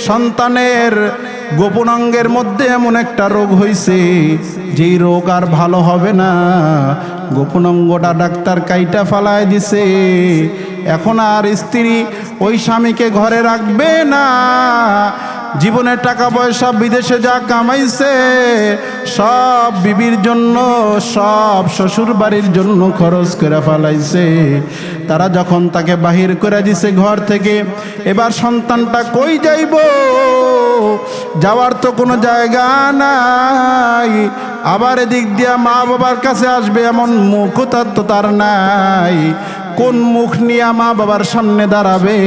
সন্তানের গোপন অঙ্গের মধ্যে এমন একটা রোগ হয়েছে, যেই রোগ আর ভালো হবে না। গোপন অঙ্গটা ডাক্তার কাইটা ফালায় দিছে। এখন আর স্ত্রী ওই স্বামীকে ঘরে রাখবে না। জীবনে টাকা পয়সা বিদেশে যা কামাইছে সব বিবির জন্য, সব শ্বশুর বাড়ির জন্য খরচ করে ফেলাইছে। তারা যখন তাকে বাহির করে দিছে ঘর থেকে, এবার সন্তানটা কই যাইব? যাওয়ার তো কোনো জায়গা নাই। আবার এদিক দিয়া মা বাবার কাছে আসবে এমন মুখতা তো তার নাই। কোন মুখ নিয়ে মা বাবার সামনে দাঁড়াবে?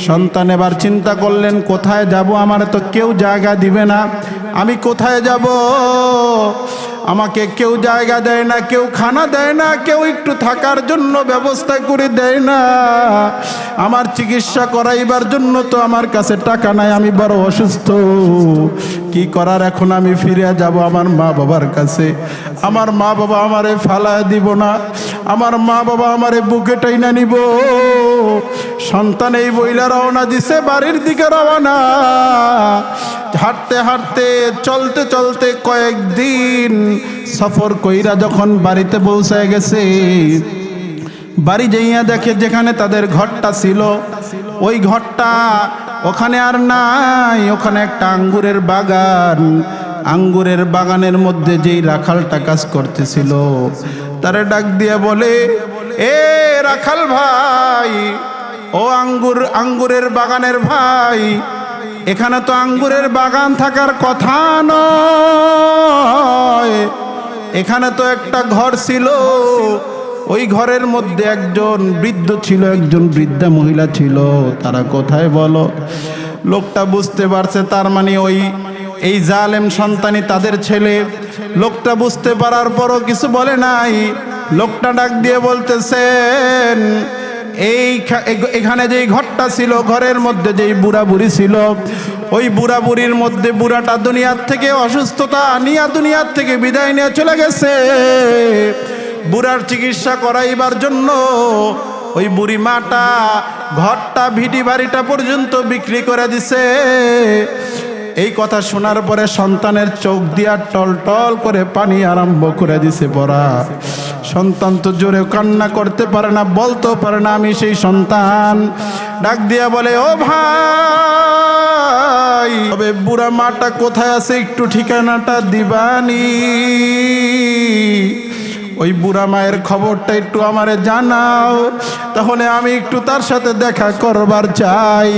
সন্তান এবার চিন্তা করলেন, কোথায় যাব? আমার তো কেউ জায়গা দিবে না, আমি কোথায় যাব? আমাকে কেউ জায়গা দেয় না, কেউ খানা দেয় না, কেউ একটু থাকার জন্য ব্যবস্থা করে দেয় না। আমার চিকিৎসা করাইবার জন্য তো আমার কাছে টাকা নাই, আমি বড় অসুস্থ। কি করার? এখন আমি ফিরে যাব আমার মা বাবার কাছে। আমার মা বাবা আমারে ফালা দিব না, আমার মা বাবা আমারে বুকে টাইনা নিব। সন্তান এই বইলা রওনা দিছে বাড়ির দিকে রওনা। হাঁটতে হাঁটতে চলতে চলতে কয়েকদিন সফর কইরা যখন বাড়িতে পৌঁছায় গেছে, বাড়ি যাইয়া দেখে যেখানে তাদের ঘরটা ছিল ওই ঘরটা ওখানে আর নাই। ওখানে একটা আঙ্গুরের বাগান। আঙ্গুরের বাগানের মধ্যে যেই রাখালটা কাজ করতেছিল তারে ডাক দিয়ে বলে, এ রাখাল ভাই, ও আঙ্গুরের বাগানের ভাই, এখানে তো আঙ্গুরের বাগান থাকার কথা নয়। এখানে তো একটা ঘর ছিল, ওই ঘরের মধ্যে একজন বৃদ্ধ ছিল, একজন বৃদ্ধা মহিলা ছিল। তারা কোথায় বলো? লোকটা বুঝতে পারছে তার মানে এই জালেম সন্তানই তাদের ছেলে। লোকটা বুঝতে পারার পরও কিছু বলে নাই। লোকটা ডাক দিয়ে বলতেছেন, এখানে যেই ঘরটা ছিল, ঘরের মধ্যে যেই বুড়া বুড়ি ছিল, ওই বুড়া বুড়ির মধ্যে বুড়াটা দুনিয়ার থেকে অসুস্থতা নিয়ে দুনিয়ার থেকে বিদায় নিয়ে চলে গেছে। বুড়ার চিকিৎসা করাইবার জন্য ওই বুড়ি মাটা ঘরটা ভিটি বাড়িটা পর্যন্ত বিক্রি করে দিছে। এই কথা শোনার পরে সন্তানের চোখ দিয়া টল টল করে পানি আরম্ভ করে দিছে পড়া। সন্তান তো জোরে কান্না করতে পারে না, বলতেও পারে না আমি সেই সন্তান। ডাক দিয়া বলে, ও ভাই, তবে বুড়া মাটা কোথায় আছে একটু ঠিকানাটা দিবানি? ওই বুড়া মায়ের খবরটা একটু আমারে জানাও, তাহলে আমি একটু তার সাথে দেখা করবার চাই।